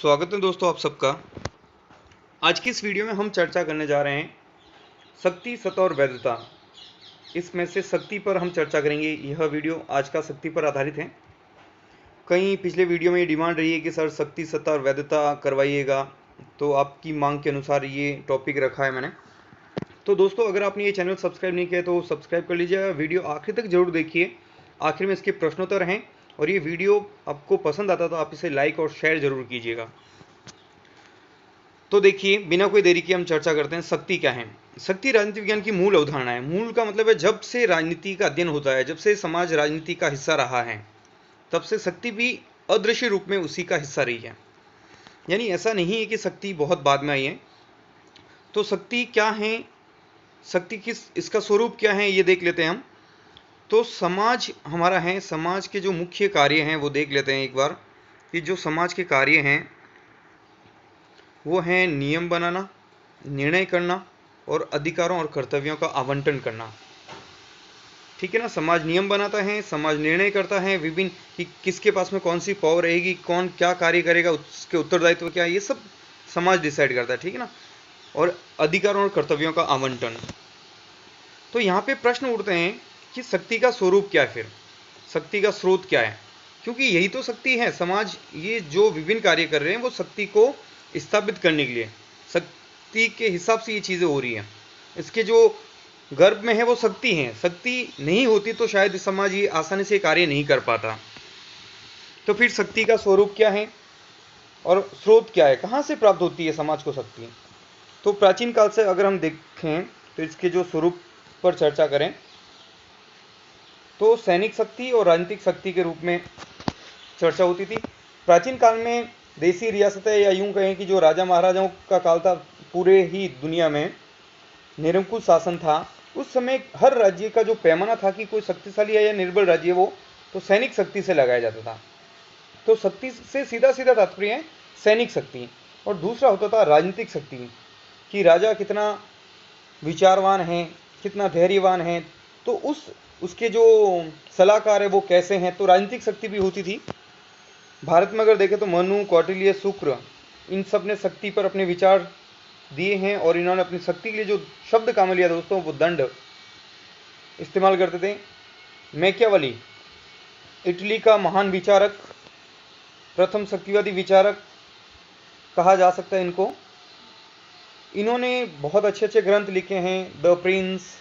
स्वागत है दोस्तों आप सबका। आज की इस वीडियो में हम चर्चा करने जा रहे हैं शक्ति, सत्ता और वैधता। इसमें से शक्ति पर हम चर्चा करेंगे। यह वीडियो आज का शक्ति पर आधारित है। कई पिछले वीडियो में ये डिमांड रही है कि सर शक्ति, सत्ता और वैधता करवाइएगा, तो आपकी मांग के अनुसार ये टॉपिक रखा है मैंने। तो दोस्तों अगर आपने ये चैनल सब्सक्राइब नहीं किया तो सब्सक्राइब कर लीजिएगा। वीडियो आखिर तक जरूर देखिए, आखिर में इसके प्रश्नोत्तर हैं और ये वीडियो आपको पसंद आता तो आप इसे लाइक और शेयर जरूर कीजिएगा। तो देखिए बिना कोई देरी के हम चर्चा करते हैं। शक्ति क्या है? शक्ति राजनीति विज्ञान की मूल अवधारणा है। मूल का मतलब है जब से राजनीति का अध्ययन होता है, जब से समाज राजनीति का हिस्सा रहा है, तब से शक्ति भी अदृश्य रूप में उसी का हिस्सा रही है। यानी ऐसा नहीं है कि शक्ति बहुत बाद में आई है। तो शक्ति क्या है, शक्ति किस, इसका स्वरूप क्या है, ये देख लेते हैं हम। तो समाज हमारा है, समाज के जो मुख्य कार्य हैं वो देख लेते हैं एक बार। कि जो समाज के कार्य हैं वो हैं नियम बनाना, निर्णय करना और अधिकारों और कर्तव्यों का आवंटन करना। ठीक है ना। समाज नियम बनाता है, समाज निर्णय करता है विभिन्न कि किसके पास में कौन सी पावर रहेगी, कौन क्या कार्य करेगा, उसके उत्तरदायित्व क्या है, ये सब समाज डिसाइड करता है। ठीक है ना। और अधिकारों और कर्तव्यों का आवंटन। तो यहाँ पे प्रश्न उठते हैं कि शक्ति का स्वरूप क्या है, फिर शक्ति का स्रोत क्या है? क्योंकि यही तो शक्ति है। समाज ये जो विभिन्न कार्य कर रहे हैं वो शक्ति को स्थापित करने के लिए, शक्ति के हिसाब से ये चीज़ें हो रही हैं। इसके जो गर्भ में है वो शक्ति है। शक्ति नहीं होती तो शायद समाज ये आसानी से कार्य नहीं कर पाता। तो फिर शक्ति का स्वरूप क्या है और स्रोत क्या है, कहाँ से प्राप्त होती है समाज को शक्ति? तो प्राचीन काल से अगर हम देखें तो इसके जो स्वरूप पर चर्चा करें तो सैनिक शक्ति और राजनीतिक शक्ति के रूप में चर्चा होती थी। प्राचीन काल में देसी रियासतें, या यूं कहें कि जो राजा महाराजाओं का काल था, पूरे ही दुनिया में निरंकुश शासन था। उस समय हर राज्य का जो पैमाना था कि कोई शक्तिशाली है या निर्बल राज्य है, वो तो सैनिक शक्ति से लगाया जाता था। तो शक्ति से सीधा सीधा तात्पर्य है सैनिक शक्ति। और दूसरा होता था राजनीतिक शक्ति, कि राजा कितना विचारवान है, कितना धैर्यवान है, तो उसके जो सलाहकार है वो कैसे हैं, तो राजनीतिक शक्ति भी होती थी। भारत में अगर देखें तो मनु, कौटिल्य, शुक्र, इन सब ने शक्ति पर अपने विचार दिए हैं। और इन्होंने अपनी शक्ति के लिए जो शब्द काम लिया दोस्तों, वो दंड इस्तेमाल करते थे। मैकियावेली, इटली का महान विचारक, प्रथम शक्तिवादी विचारक कहा जा सकता है इनको। इन्होंने बहुत अच्छे अच्छे ग्रंथ लिखे हैं, द प्रिंस,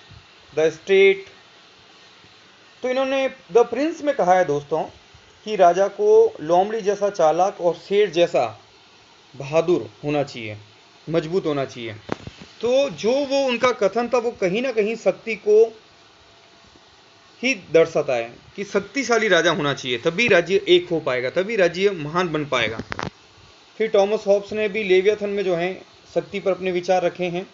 द स्टेट। तो इन्होंने द प्रिंस में कहा है दोस्तों कि राजा को लोमड़ी जैसा चालाक और शेर जैसा बहादुर होना चाहिए, मजबूत होना चाहिए। तो जो वो उनका कथन था वो कहीं ना कहीं शक्ति को ही दर्शाता है कि शक्तिशाली राजा होना चाहिए, तभी राज्य एक हो पाएगा, तभी राज्य महान बन पाएगा। फिर थॉमस हॉब्स ने भी लेवियाथन में जो है शक्ति पर अपने विचार रखे हैं।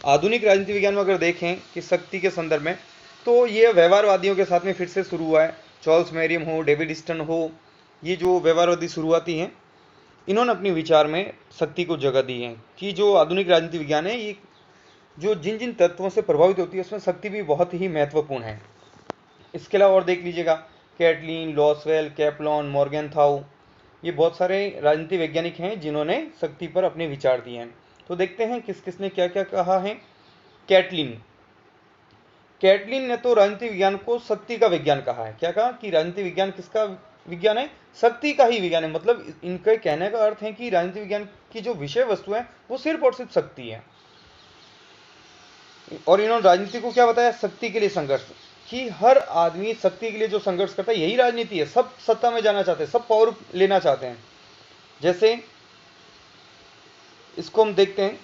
आधुनिक राजनीति विज्ञान में अगर देखें कि शक्ति के संदर्भ में, तो ये व्यवहारवादियों के साथ में फिर से शुरू हुआ है। चार्ल्स मैरियम हो, डेविड स्टन हो, ये जो व्यवहारवादी शुरुआती हैं, इन्होंने अपने विचार में शक्ति को जगह दी है कि जो आधुनिक राजनीति विज्ञान है, ये जो जिन जिन तत्वों से प्रभावित होती है उसमें शक्ति भी बहुत ही महत्वपूर्ण है। इसके अलावा और देख लीजिएगा, कैटलिन, लॉसवेल, कैप्लॉन, मॉर्गेनथाउ, ये बहुत सारे राजनीति वैज्ञानिक हैं जिन्होंने शक्ति पर अपने विचार दिए हैं। तो देखते हैं किस किसने क्या क्या कहा है। कैटलिन ने तो राजनीति विज्ञान को शक्ति का विज्ञान कहा है। क्या कहा कि राजनीति विज्ञान किसका विज्ञान है? शक्ति का ही विज्ञान है। मतलब इनके कहने का अर्थ है कि राजनीति विज्ञान की जो विषय वस्तु है वो सिर्फ और सिर्फ शक्ति है। और इन्होंने राजनीति को क्या बताया? शक्ति के लिए संघर्ष, कि हर आदमी शक्ति के लिए जो संघर्ष करता है यही राजनीति है। सब सत्ता में जाना चाहते हैं, सब पावर लेना चाहते हैं। जैसे इसको हम देखते हैं,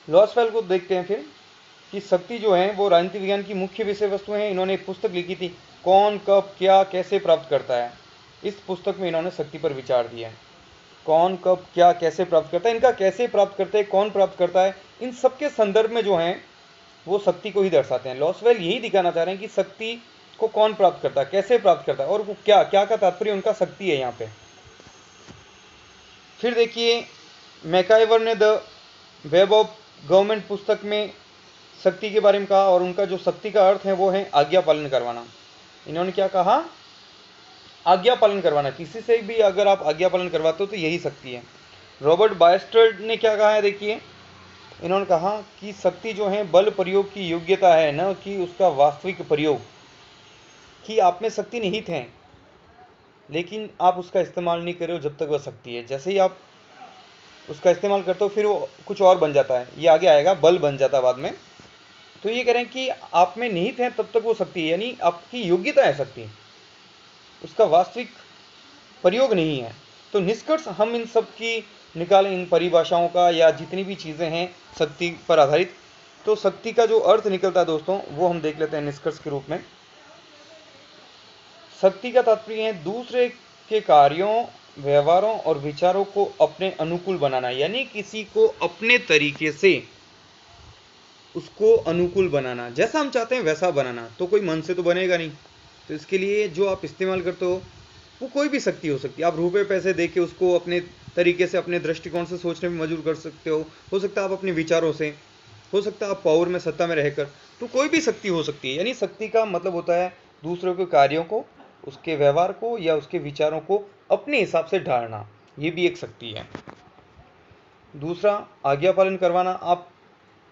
लॉसवेल को देखते हैं फिर, कि शक्ति जो है वो राजनीति विज्ञान की मुख्य विषय वस्तु है। इन्होंने एक पुस्तक लिखी थी, कौन कब क्या कैसे प्राप्त करता है। इस पुस्तक में इन्होंने शक्ति पर विचार दिया है। कौन कब क्या कैसे प्राप्त करता है, इनका कैसे प्राप्त करते हैं, कौन प्राप्त करता है, इन सबके संदर्भ में जो है वो शक्ति को ही दर्शाते हैं। लॉसवेल यही दिखाना चाह रहे हैं कि शक्ति को कौन प्राप्त करता है, कैसे प्राप्त करता है, और वो क्या क्या का तात्पर्य उनका शक्ति है यहाँ पे। फिर देखिए, मैकाइवर ने द वेब ऑफ गवर्नमेंट पुस्तक में शक्ति के बारे में कहा, और उनका जो शक्ति का अर्थ है वो है आज्ञा पालन करवाना। इन्होंने क्या कहा? आज्ञा पालन करवाना। किसी से भी अगर आप आज्ञा पालन करवाते हो तो यही शक्ति है। रॉबर्ट बायस्टर्ड ने क्या कहा है, देखिए, इन्होंने कहा कि शक्ति जो है बल प्रयोग की योग्यता है, न कि उसका वास्तविक प्रयोग। कि आप में शक्ति निहित है लेकिन आप उसका इस्तेमाल नहीं कर रहे हो जब तक वह शक्ति है। जैसे ही आप उसका इस्तेमाल करते हो फिर वो कुछ और बन जाता है, ये आगे आएगा, बल बन जाता है बाद में। तो ये कह रहे हैं कि आप में निहित है तब तक वो शक्ति है, यानी आपकी योग्यता है शक्ति, उसका वास्तविक प्रयोग नहीं है। तो निष्कर्ष हम इन सब की निकालें, इन परिभाषाओं का या जितनी भी चीज़ें हैं शक्ति पर आधारित, तो शक्ति का जो अर्थ निकलता है दोस्तों वो हम देख लेते हैं निष्कर्ष के रूप में। शक्ति का तात्पर्य है दूसरे के कार्यों, व्यवहारों और विचारों को अपने अनुकूल बनाना, यानी किसी को अपने तरीके से उसको अनुकूल बनाना, जैसा हम चाहते हैं वैसा बनाना। तो कोई मन से तो बनेगा नहीं, तो इसके लिए जो आप इस्तेमाल करते हो वो कोई भी शक्ति हो सकती है। आप रुपए पैसे दे के उसको अपने तरीके से, अपने दृष्टिकोण से सोचने में मजबूर कर सकते हो सकता है आप अपने विचारों से, हो सकता है आप पावर में, सत्ता में रहकर, तो कोई भी शक्ति हो सकती है। यानी शक्ति का मतलब होता है दूसरों के कार्यों को, उसके व्यवहार को या उसके विचारों को अपने हिसाब से ढालना, ये भी एक शक्ति है। दूसरा, आज्ञा पालन करवाना। आप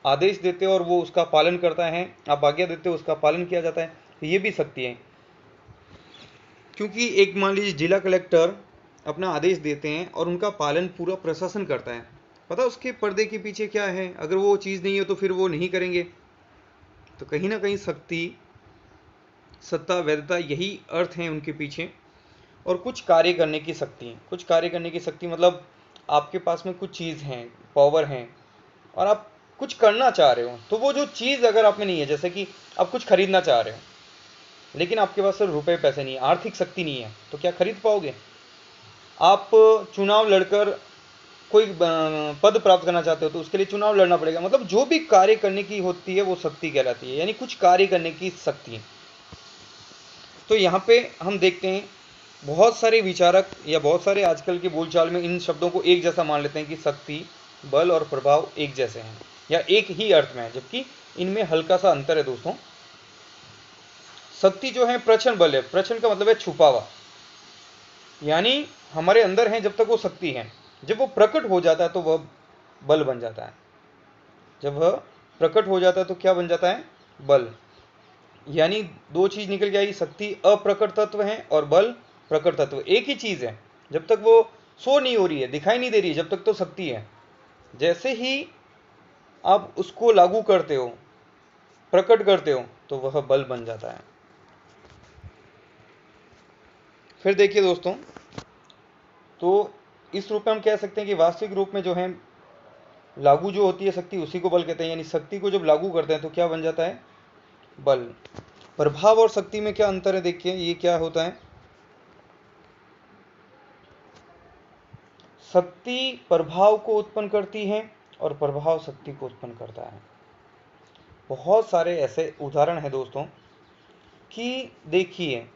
आदेश देते हो और वो उसका पालन करता है, आप आज्ञा देते हो उसका पालन किया जाता है, तो ये भी शक्ति है। क्योंकि एक मान लीजिए जिला कलेक्टर अपना आदेश देते हैं और उनका पालन पूरा प्रशासन करता है, पता उसके पर्दे के पीछे क्या है, अगर वो चीज़ नहीं है तो फिर वो नहीं करेंगे। तो कहीं ना कहीं शक्ति, सत्ता, वैधता, यही अर्थ हैं उनके पीछे। और कुछ कार्य करने की शक्ति, कुछ कार्य करने की शक्ति मतलब आपके पास में कुछ चीज़ हैं, पावर हैं, और आप कुछ करना चाह रहे हो, तो वो जो चीज़ अगर आप में नहीं है, जैसे कि आप कुछ खरीदना चाह रहे हो लेकिन आपके पास सिर्फ रुपए पैसे नहीं है, आर्थिक शक्ति नहीं है, तो क्या खरीद पाओगे? आप चुनाव लड़कर कोई पद प्राप्त करना चाहते हो तो उसके लिए चुनाव लड़ना पड़ेगा। मतलब जो भी कार्य करने की होती है वो शक्ति कहलाती है, यानी कुछ कार्य करने की शक्ति। तो यहाँ पे हम देखते हैं बहुत सारे विचारक या बहुत सारे आजकल के बोलचाल में इन शब्दों को एक जैसा मान लेते हैं कि शक्ति, बल और प्रभाव एक जैसे हैं या एक ही अर्थ में है, जबकि इनमें हल्का सा अंतर है दोस्तों। शक्ति जो है प्रचंड बल है, प्रचंड का मतलब है छुपा हुआ, यानी हमारे अंदर है जब तक वो शक्ति है, जब वो प्रकट हो जाता है तो वह बल बन जाता है। जब वह प्रकट हो जाता है तो क्या बन जाता है? बल। यानी दो चीज निकल के आई, शक्ति अप्रकट तत्व है और बल प्रकट तत्व, एक ही चीज है। जब तक वो शो नहीं हो रही है, दिखाई नहीं दे रही है, जब तक तो शक्ति है। जैसे ही आप उसको लागू करते हो, प्रकट करते हो, तो वह बल बन जाता है। फिर देखिए दोस्तों, तो इस रूप में हम कह सकते हैं कि वास्तविक रूप में जो है लागू जो होती है शक्ति, उसी को बल कहते हैं। यानी शक्ति को जब लागू करते हैं तो क्या बन जाता है? बल। प्रभाव और शक्ति में क्या अंतर है, देखिए ये क्या होता है। शक्ति प्रभाव को उत्पन्न करती है और प्रभाव शक्ति को उत्पन्न करता है। बहुत सारे ऐसे उदाहरण हैं दोस्तों कि देखिए,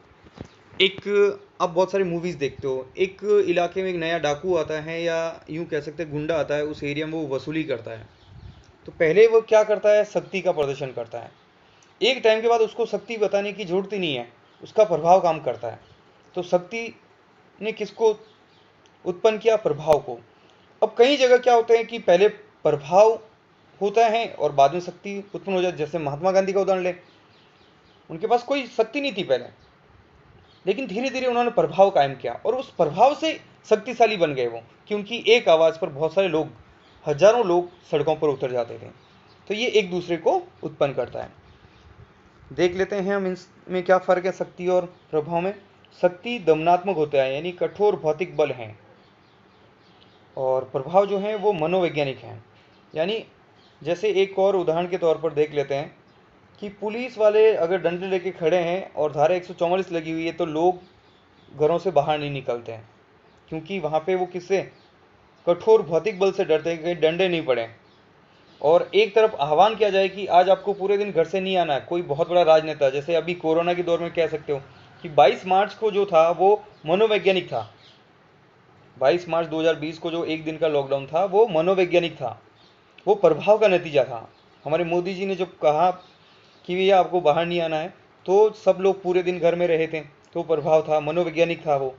एक आप बहुत सारी मूवीज देखते हो, एक इलाके में एक नया डाकू आता है या यूं कह सकते हैं गुंडा आता है, उस एरिया में वो वसूली करता है। तो पहले वो क्या करता है? शक्ति का प्रदर्शन करता है। एक टाइम के बाद उसको शक्ति बताने की जरूरत ही नहीं है, उसका प्रभाव काम करता है। तो शक्ति ने किसको उत्पन्न किया? प्रभाव को। अब कई जगह क्या होता है कि पहले प्रभाव होता है और बाद में शक्ति उत्पन्न हो जाती है। जैसे महात्मा गांधी का उदाहरण ले, उनके पास कोई शक्ति नहीं थी पहले, लेकिन धीरे धीरे उन्होंने प्रभाव कायम किया और उस प्रभाव से शक्तिशाली बन गए वो, क्योंकि एक आवाज पर बहुत सारे लोग, हजारों लोग सड़कों पर उतर जाते थे। तो ये एक दूसरे को उत्पन्न करता है। देख लेते हैं हम इनमें क्या फर्क है शक्ति और प्रभाव में। शक्ति दमनात्मक होता है, यानी कठोर भौतिक बल है, और प्रभाव जो है वो मनोवैज्ञानिक है। यानी जैसे एक और उदाहरण के तौर पर देख लेते हैं कि पुलिस वाले अगर डंडे लेके खड़े हैं और धारा 144 लगी हुई है तो लोग घरों से बाहर नहीं निकलते हैं, क्योंकि वहाँ पे वो किससे? कठोर भौतिक बल से डरते हैं, कहीं डंडे नहीं पड़े। और एक तरफ आह्वान किया जाए कि आज आपको पूरे दिन घर से नहीं आना है, कोई बहुत बड़ा राजनेता, जैसे अभी कोरोना के दौर में कह सकते हो कि 22 मार्च को जो था वो मनोवैज्ञानिक था। 22 मार्च 2020 को जो एक दिन का लॉकडाउन था वो मनोवैज्ञानिक था। वो प्रभाव का नतीजा था। हमारे मोदी जी ने जब कहा कि भैया आपको बाहर नहीं आना है, तो सब लोग पूरे दिन घर में रहे थे, तो प्रभाव था, मनोवैज्ञानिक था वो।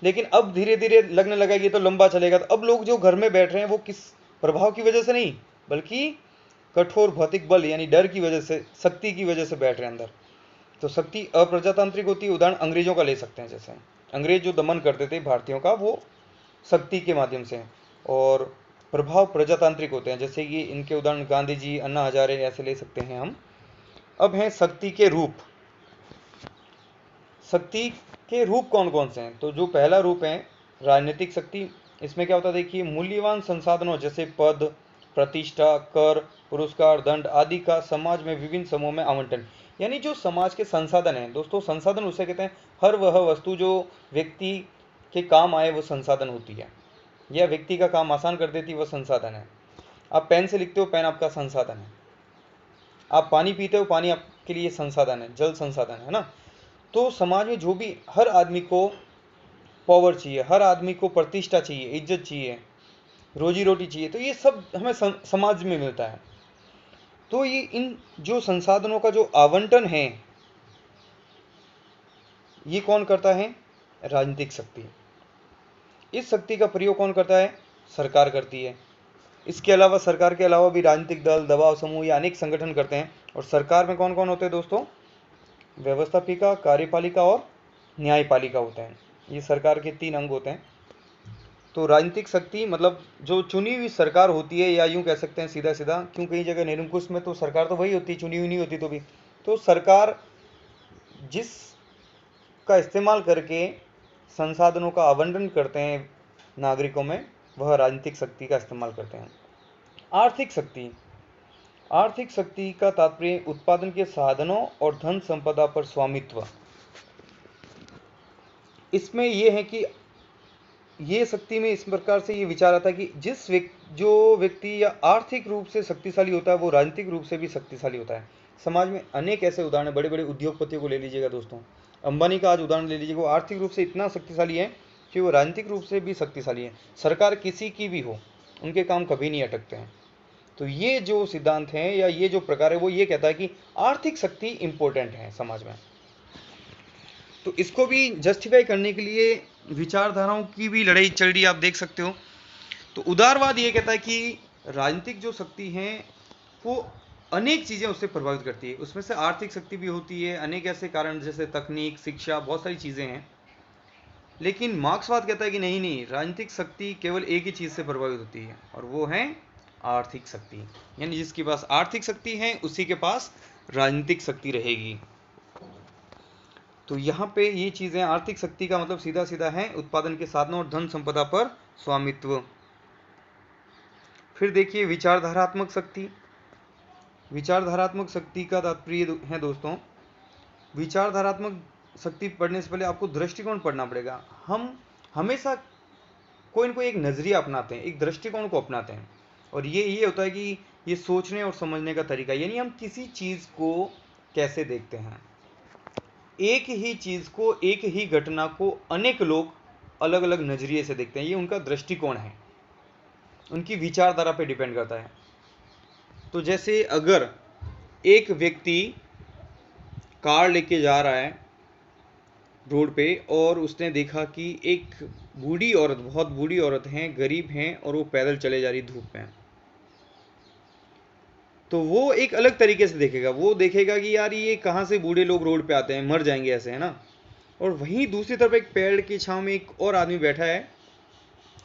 लेकिन अब धीरे धीरे लगने लगा ये तो लंबा चलेगा, तो अब लोग जो घर में बैठ रहे हैं वो किस प्रभाव की वजह से नहीं, बल्कि कठोर भौतिक बल यानी डर की वजह से, शक्ति की वजह से बैठ रहे हैं अंदर। तो शक्ति अप्रजातांत्रिक होती है। उदाहरण अंग्रेजों का ले सकते हैं, जैसे अंग्रेज जो दमन करते थे भारतीयों का, वो शक्ति के माध्यम से। और प्रभाव प्रजातांत्रिक होते हैं, जैसे कि इनके उदाहरण गांधी जी, अन्ना हजारे, ऐसे ले सकते हैं हम। अब हैं शक्ति के रूप। शक्ति के रूप कौन कौन से हैं? तो जो पहला रूप है राजनीतिक शक्ति। इसमें क्या होता है देखिए, मूल्यवान संसाधनों जैसे पद, प्रतिष्ठा, कर, पुरस्कार, दंड आदि का समाज में विभिन्न समूहों में आवंटन। यानी जो समाज के संसाधन हैं दोस्तों, संसाधन उसे कहते हैं हर वह वस्तु जो व्यक्ति के काम आए, वो संसाधन होती है, या व्यक्ति का काम आसान कर देती है, वो संसाधन है। आप पेन से लिखते हो, पेन आपका संसाधन है। आप पानी पीते हो, पानी आपके लिए संसाधन है, जल संसाधन है ना। तो समाज में जो भी, हर आदमी को पावर चाहिए, हर आदमी को प्रतिष्ठा चाहिए, इज्जत चाहिए, रोजी रोटी चाहिए, तो ये सब हमें समाज में मिलता है। तो ये इन जो संसाधनों का जो आवंटन है, ये कौन करता है? राजनीतिक शक्ति। इस शक्ति का प्रयोग कौन करता है? सरकार करती है। इसके अलावा सरकार के अलावा भी राजनीतिक दल, दबाव समूह या अनेक संगठन करते हैं। और सरकार में कौन कौन होते हैं दोस्तों? व्यवस्थापिका, कार्यपालिका और न्यायपालिका होते हैं। ये सरकार के 3 अंग होते हैं। तो राजनीतिक शक्ति मतलब जो चुनी हुई सरकार होती है, या यूं कह सकते हैं सीधा सीधा, क्यों कई जगह निरंकुश में तो सरकार तो वही होती है, चुनी हुई नहीं होती तो भी। तो सरकार जिस का इस्तेमाल करके संसाधनों का आवंटन करते हैं नागरिकों में, वह राजनीतिक शक्ति का इस्तेमाल करते हैं। आर्थिक शक्ति। आर्थिक शक्ति का तात्पर्य उत्पादन के साधनों और धन संपदा पर स्वामित्व। इसमें यह है कि ये शक्ति में इस प्रकार से ये विचार आता है कि जो व्यक्ति या आर्थिक रूप से शक्तिशाली होता है, वो राजनीतिक रूप से भी शक्तिशाली होता है। समाज में अनेक ऐसे उदाहरण हैं। बड़े बड़े उद्योगपतियों को ले लीजिएगा दोस्तों, अंबानी का आज उदाहरण ले लीजिएगा, वो आर्थिक रूप से इतना शक्तिशाली है कि वो राजनीतिक रूप से भी शक्तिशाली है। सरकार किसी की भी हो, उनके काम कभी नहीं अटकते हैं। तो ये जो सिद्धांत है या ये जो प्रकार है, वो ये कहता है कि आर्थिक शक्ति इंपॉर्टेंट है समाज में। तो इसको भी जस्टिफाई करने के लिए विचारधाराओं की भी लड़ाई चल रही है, आप देख सकते हो। तो उदारवाद ये कहता है कि राजनीतिक जो शक्ति है वो अनेक चीजें उससे प्रभावित करती है, उसमें से आर्थिक शक्ति भी होती है, अनेक ऐसे कारण जैसे तकनीक, शिक्षा, बहुत सारी चीजें हैं। लेकिन मार्क्सवाद कहता है कि नहीं नहीं, राजनीतिक शक्ति केवल एक ही चीज से प्रभावित होती है, और वो है आर्थिक शक्ति। यानी जिसके पास आर्थिक शक्ति है उसी के पास राजनीतिक शक्ति रहेगी। तो यहाँ पे ये चीजें, आर्थिक शक्ति का मतलब सीधा सीधा है उत्पादन के साधनों और धन संपदा पर स्वामित्व। फिर देखिए विचारधारात्मक शक्ति। विचारधारात्मक शक्ति का तात्पर्य है दोस्तों, विचारधारात्मक शक्ति पढ़ने से पहले आपको दृष्टिकोण पढ़ना पड़ेगा। हम हमेशा कोई न कोई एक नजरिया अपनाते हैं, एक दृष्टिकोण को अपनाते हैं, और ये होता है कि ये सोचने और समझने का तरीका, यानी हम किसी चीज को कैसे देखते हैं। एक ही चीज को, एक ही घटना को अनेक लोग अलग अलग नजरिए से देखते हैं, ये उनका दृष्टिकोण है, उनकी विचारधारा पे डिपेंड करता है। तो जैसे अगर एक व्यक्ति कार लेके जा रहा है रोड पे, और उसने देखा कि एक बूढ़ी औरत, बहुत बूढ़ी औरत है, गरीब हैं, और वो पैदल चले जा रही धूप में, तो वो एक अलग तरीके से देखेगा। वो देखेगा कि यार ये कहाँ से बूढ़े लोग रोड पे आते हैं, मर जाएंगे ऐसे, है ना। और वहीं दूसरी तरफ एक पेड़ की छांव में एक और आदमी बैठा है,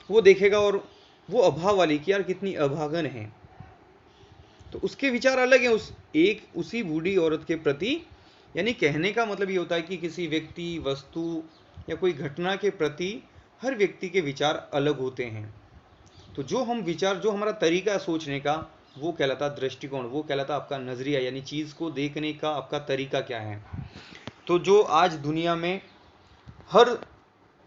वो देखेगा और वो अभाव वाली कि यार कितनी अभागन है। तो उसके विचार अलग हैं उसी बूढ़ी औरत के प्रति। यानी कहने का मतलब ये होता है कि किसी व्यक्ति, वस्तु या कोई घटना के प्रति हर व्यक्ति के विचार अलग होते हैं। तो जो हम विचार, जो हमारा तरीका सोचने का, वो कहलाता दृष्टिकोण, वो कहलाता आपका नजरिया, यानी चीज को देखने का आपका तरीका क्या है। तो जो आज दुनिया में हर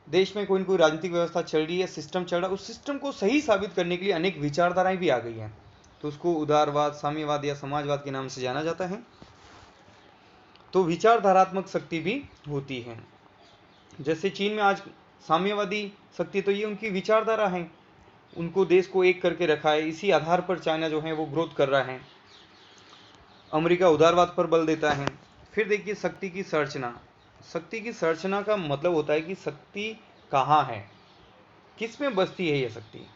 देश में कोई न कोई राजनीतिक व्यवस्था चल रही है, सिस्टम चल रहा है, उस सिस्टम को सही साबित करने के लिए अनेक विचारधाराएं भी आ गई हैं। तो उसको उदारवाद, साम्यवाद या समाजवाद के नाम से जाना जाता है। तो विचारधारात्मक शक्ति भी होती है। जैसे चीन में आज साम्यवादी शक्ति, तो ये उनकी विचारधारा है, उनको देश को एक करके रखा है। इसी आधार पर चाइना जो है वो ग्रोथ कर रहा है। अमेरिका उदारवाद पर बल देता है। फिर देखिए शक्ति की संरचना। शक्ति की संरचना का मतलब होता है कि शक्ति कहाँ है, किस में बसती है ये शक्ति।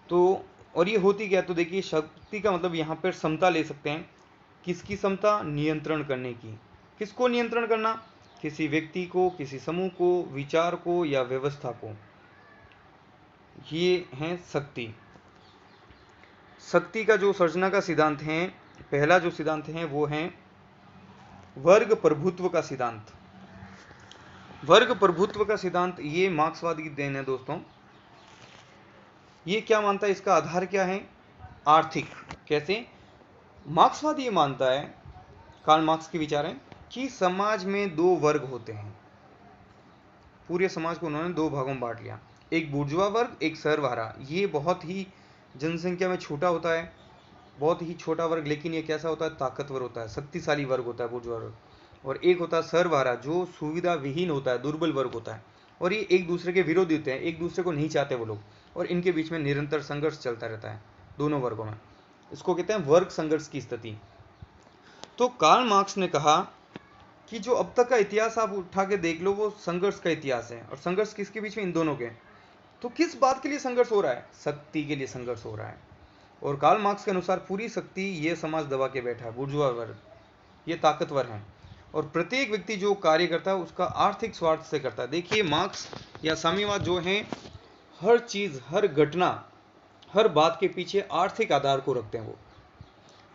तो और ये होती क्या, तो देखिए शक्ति का मतलब यहाँ पर समता ले सकते हैं। किसकी समता? नियंत्रण करने की। किसको नियंत्रण करना? किसी व्यक्ति को, किसी समूह को, विचार को या व्यवस्था को। ये है शक्ति। शक्ति का जो सर्जना का सिद्धांत है, पहला जो सिद्धांत है वो है वर्ग प्रभुत्व का सिद्धांत। वर्ग प्रभुत्व का सिद्धांत ये मार्क्सवाद की देन है दोस्तों। ये क्या मानता है, इसका आधार क्या है? आर्थिक। कैसे? मार्क्सवाद ये मानता है, कार्ल मार्क्स के विचार हैं कि समाज में दो वर्ग होते हैं। पूरे समाज को उन्होंने दो भागों में बांट लिया, एक बुर्जुआ वर्ग, एक सर्वहारा। ये बहुत ही जनसंख्या में छोटा होता है, बहुत ही छोटा वर्ग, लेकिन ये कैसा होता है? ताकतवर होता है, शक्तिशाली वर्ग होता है बुर्जुआ वर्ग। और एक होता है सर्वहारा, जो सुविधा विहीन होता है, दुर्बल वर्ग होता है। और ये एक दूसरे के विरोधी होते हैं, एक दूसरे को नहीं चाहते वो लोग, और इनके बीच में निरंतर संघर्ष चलता रहता है दोनों वर्गों में। इसको कहते हैं वर्ग संघर्ष की स्थिति। तो कार्ल मार्क्स ने कहा कि जो अब तक का इतिहास आप उठा के देख लो, वो संघर्ष का इतिहास है। और संघर्ष किसके बीच में? इन दोनों के। तो किस बात के लिए संघर्ष हो रहा है? शक्ति के लिए संघर्ष हो रहा है। और कार्ल मार्क्स के अनुसार पूरी शक्ति ये समाज दबा के बैठा है, बुर्जुआ वर्ग ये ताकतवर है, और प्रत्येक व्यक्ति जो कार्य करता है उसका आर्थिक स्वार्थ से करता है। देखिए मार्क्स या साम्यवाद जो है, हर चीज, हर घटना, हर बात के पीछे आर्थिक आधार को रखते हैं वो।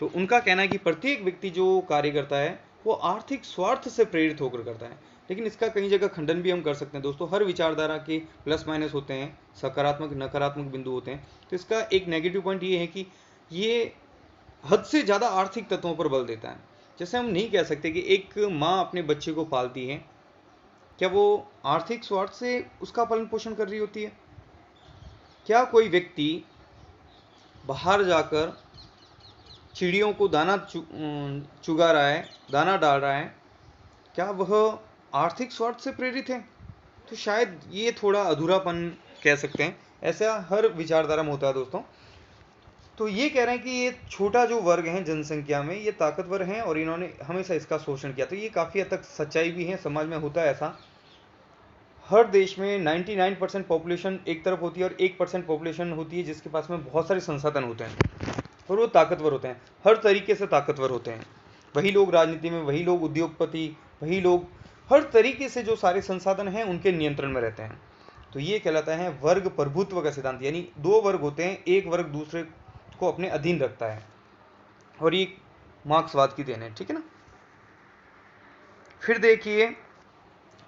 तो उनका कहना है कि प्रत्येक व्यक्ति जो कार्य करता है वो आर्थिक स्वार्थ से प्रेरित होकर करता है। लेकिन इसका कई जगह खंडन भी हम कर सकते हैं दोस्तों। हर विचारधारा के प्लस माइनस होते हैं, सकारात्मक नकारात्मक बिंदु होते हैं। तो इसका एक नेगेटिव पॉइंट ये है कि ये हद से ज़्यादा आर्थिक तत्वों पर बल देता है। जैसे हम नहीं कह सकते कि एक माँ अपने बच्चे को पालती है, क्या वो आर्थिक स्वार्थ से उसका पालन पोषण कर रही होती है? क्या कोई व्यक्ति बाहर जाकर चिड़ियों को दाना चुगा रहा है, दाना डाल रहा है, क्या वह आर्थिक स्वार्थ से प्रेरित है? तो शायद ये थोड़ा अधूरापन कह सकते हैं। ऐसा हर विचारधारा में होता है दोस्तों। तो ये कह रहे हैं कि ये छोटा जो वर्ग है जनसंख्या में, ये ताकतवर हैं और इन्होंने हमेशा इसका शोषण किया। तो ये काफ़ी हद तक सच्चाई भी है, समाज में होता है ऐसा। हर देश में 99% पॉपुलेशन एक तरफ होती है और 1% पॉपुलेशन होती है जिसके पास में बहुत सारे संसाधन होते हैं और वो ताकतवर होते हैं, हर तरीके से ताकतवर होते हैं। वही लोग राजनीति में, वही लोग उद्योगपति, वही लोग हर तरीके से जो सारे संसाधन हैं उनके नियंत्रण में रहते हैं। तो ये कहलाता है वर्ग प्रभुत्व का सिद्धांत। यानी दो वर्ग होते हैं, एक वर्ग दूसरे को अपने अधीन रखता है, और ये मार्क्सवाद की देन है, ठीक है ना। फिर देखिए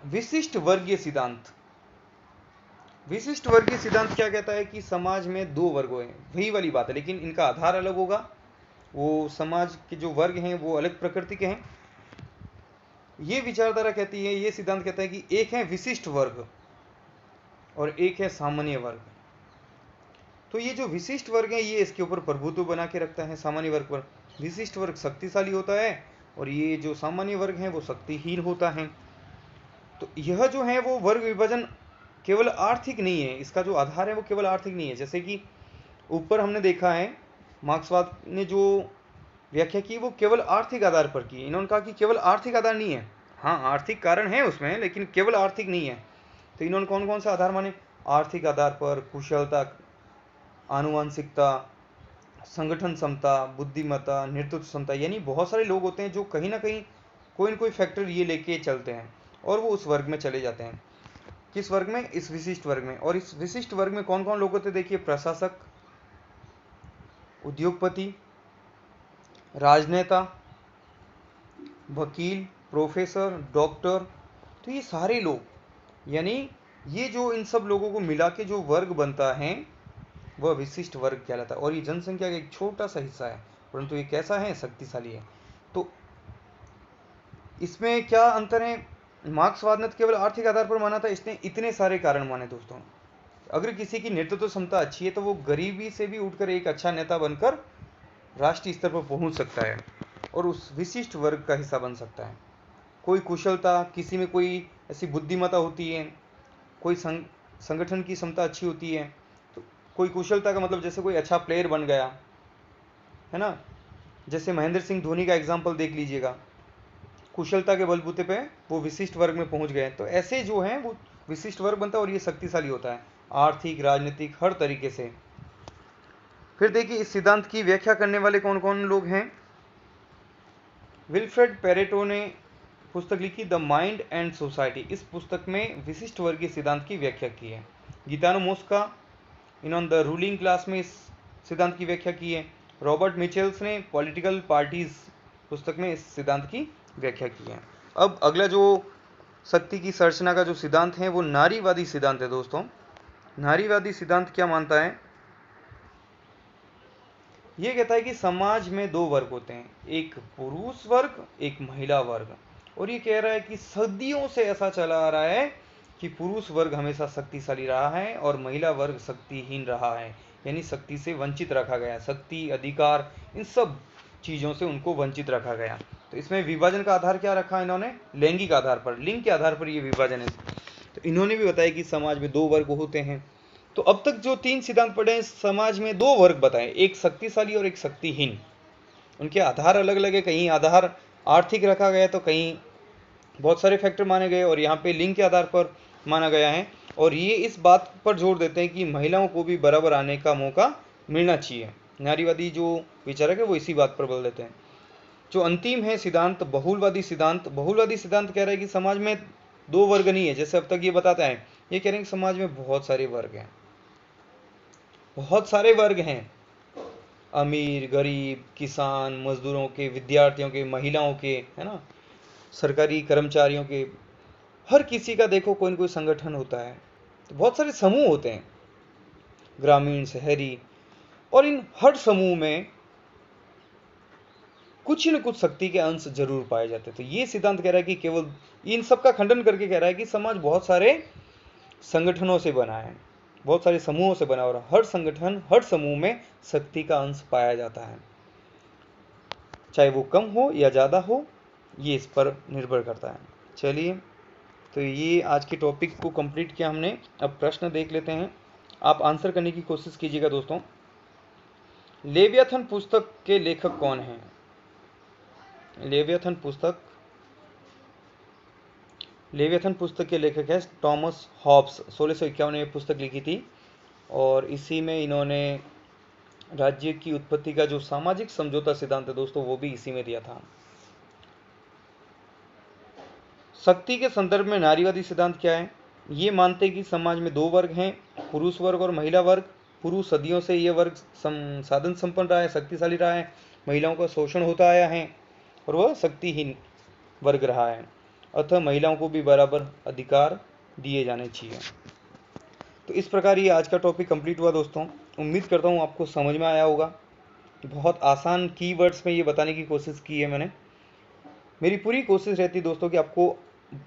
विशिष्ट वर्गीय सिद्धांत। विशिष्ट वर्गीय सिद्धांत क्या कहता है कि समाज में दो वर्ग हैं, वही वाली बात है, लेकिन इनका आधार अलग होगा। वो समाज के जो वर्ग हैं वो अलग प्रकृति के हैं। ये विचारधारा कहती है, ये सिद्धांत कहता है कि एक है विशिष्ट वर्ग और एक है सामान्य वर्ग। तो ये जो विशिष्ट वर्ग है ये इसके ऊपर प्रभुत्व बना के रखता है सामान्य वर्ग पर। विशिष्ट वर्ग शक्तिशाली होता है और ये जो सामान्य वर्ग है वो शक्तिहीन होता है। तो यह जो है वो वर्ग विभाजन केवल आर्थिक नहीं है, इसका जो आधार है वो केवल आर्थिक नहीं है। जैसे कि ऊपर हमने देखा है, मार्क्सवाद ने जो व्याख्या की वो केवल आर्थिक आधार पर की। इन्होंने कहा कि केवल आर्थिक आधार नहीं है, हाँ आर्थिक कारण है उसमें, लेकिन केवल आर्थिक नहीं है। तो इन्होंने कौन कौन सा आधार माने? आर्थिक आधार पर कुशलता, आनुवंशिकता, संगठन क्षमता, बुद्धिमत्ता, नेतृत्व क्षमता। यानी बहुत सारे लोग होते हैं जो कहीं ना कहीं कोई ना कोई फैक्टर ये लेके चलते हैं और वो उस वर्ग में चले जाते हैं। किस वर्ग में? इस विशिष्ट वर्ग में। और इस विशिष्ट वर्ग में कौन कौन लोग होते हैं? देखिए प्रशासक, उद्योगपति, राजनेता, वकील, प्रोफेसर, डॉक्टर। तो ये सारे लोग, यानी ये जो इन सब लोगों को मिला के जो वर्ग बनता है वह विशिष्ट वर्ग कहलाता है। और ये जनसंख्या का एक छोटा सा हिस्सा है, परंतु ये कैसा है? शक्तिशाली है। तो इसमें क्या अंतर है? मार्क्सवाद ने तो केवल आर्थिक आधार पर माना था, इसने इतने सारे कारण माने दोस्तों। अगर किसी की नेतृत्व क्षमता अच्छी है तो वो गरीबी से भी उठकर एक अच्छा नेता बनकर राष्ट्रीय स्तर पर पहुंच सकता है और उस विशिष्ट वर्ग का हिस्सा बन सकता है। कोई कुशलता, किसी में कोई ऐसी बुद्धिमत्ता होती है, कोई संगठन की क्षमता अच्छी होती है, कोई कुशलता का मतलब जैसे कोई अच्छा प्लेयर बन गया है ना, जैसे महेंद्र सिंह धोनी का एग्जाम्पल देख लीजिएगा, कुशलता के बलबूते पे वो विशिष्ट वर्ग में पहुंच गए। तो ऐसे जो हैं वो विशिष्ट वर्ग बनता है और ये शक्तिशाली होता है आर्थिक, राजनीतिक, हर तरीके से। फिर देखिए इस सिद्धांत की व्याख्या करने वाले कौन कौन लोग हैं। विल्फ्रेड पेरेटो ने पुस्तक लिखी द माइंड एंड सोसाइटी, इस पुस्तक में विशिष्ट वर्गीय सिद्धांत की व्याख्या की है। गीतानो मोस्का, इन्होंने द रूलिंग क्लास में इस सिद्धांत की व्याख्या की है। रॉबर्ट मिचेल्स ने पॉलिटिकल पार्टीज पुस्तक में इस सिद्धांत की व्याख्या की है। अब अगला जो शक्ति की संरचना का जो सिद्धांत है वो नारीवादी सिद्धांत है दोस्तों। नारीवादी सिद्धांत क्या मानता है, ये कहता है कि समाज में दो वर्ग होते हैं, एक पुरुष वर्ग, एक महिला वर्ग। और ये कह रहा है कि सदियों से ऐसा चला आ रहा है कि पुरुष वर्ग हमेशा शक्तिशाली रहा है और महिला वर्ग शक्तिहीन रहा है, यानी शक्ति से वंचित रखा गया, शक्ति, अधिकार, इन सब चीज़ों से उनको वंचित रखा गया। तो इसमें विभाजन का आधार क्या रखा इन्होंने, लैंगिक आधार पर, लिंग के आधार पर ये विभाजन है। तो इन्होंने भी बताया कि समाज में दो वर्ग होते हैं। तो अब तक जो तीन सिद्धांत पढ़े हैं, समाज में दो वर्ग बताए, एक शक्तिशाली और एक शक्तिहीन। उनके आधार अलग अलग है, कहीं आधार आर्थिक रखा गया तो कहीं बहुत सारे फैक्टर माने गए और यहाँ पे लिंग के आधार पर माना गया है। और ये इस बात पर जोर देते हैं कि महिलाओं को भी बराबर आने का मौका मिलना चाहिए। नारीवादी जो विचारक है वो इसी बात पर बल देते हैं। जो अंतिम है सिद्धांत बहुलवादी सिद्धांत, बहुलवादी सिद्धांत कह रहा है कि समाज में दो वर्ग नहीं है जैसे अब तक ये बताता है, ये कह रहे हैं कि समाज में बहुत सारे वर्ग हैं, बहुत सारे वर्ग हैं, अमीर, गरीब, किसान, मजदूरों के, विद्यार्थियों के, महिलाओं के, है ना, सरकारी कर्मचारियों के, हर किसी का देखो कोई न कोई संगठन होता है। तो बहुत सारे समूह होते हैं, ग्रामीण, शहरी, और इन हर समूह में कुछ न कुछ शक्ति के अंश जरूर पाए जाते हैं। तो ये सिद्धांत कह रहा है कि केवल इन सब का खंडन करके कह रहा है कि समाज बहुत सारे संगठनों से बना है, बहुत सारे समूहों से बना, और हर संगठन, हर समूह में शक्ति का अंश पाया जाता है, चाहे वो कम हो या ज़्यादा हो, ये इस पर निर्भर करता है। चलिए, तो ये आज के टॉपिक को कंप्लीट किया हमने। अब प्रश्न देख लेते हैं, आप आंसर करने की कोशिश कीजिएगा दोस्तों। लेवियाथन पुस्तक के लेखक कौन हैं? लेवियाथन पुस्तक के लेखक है टॉमस हॉब्स। 1651 में पुस्तक लिखी थी और इसी में इन्होंने राज्य की उत्पत्ति का जो सामाजिक समझौता सिद्धांत है दोस्तों वो भी इसी में दिया था। शक्ति के संदर्भ में नारीवादी सिद्धांत क्या है? ये मानते हैं कि समाज में दो वर्ग हैं, पुरुष वर्ग और महिला वर्ग। पुरुष सदियों से ये वर्ग साधन संपन्न रहा है, शक्तिशाली रहा है, महिलाओं का शोषण होता आया है और वह शक्तिहीन वर्ग रहा है, अतः महिलाओं को भी बराबर अधिकार दिए जाने चाहिए। तो इस प्रकार ये आज का टॉपिक कंप्लीट हुआ दोस्तों। उम्मीद करता हूँ आपको समझ में आया होगा। बहुत आसान कीवर्ड्स में ये बताने की कोशिश की है मैंने। मेरी पूरी कोशिश रहती है दोस्तों कि आपको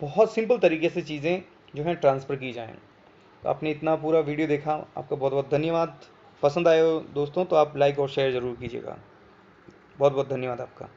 बहुत सिंपल तरीके से चीज़ें जो हैं ट्रांसफ़र की जाएँ। तो आपने इतना पूरा वीडियो देखा, आपका बहुत बहुत धन्यवाद। पसंद आए हो दोस्तों तो आप लाइक और शेयर ज़रूर कीजिएगा। बहुत बहुत धन्यवाद आपका।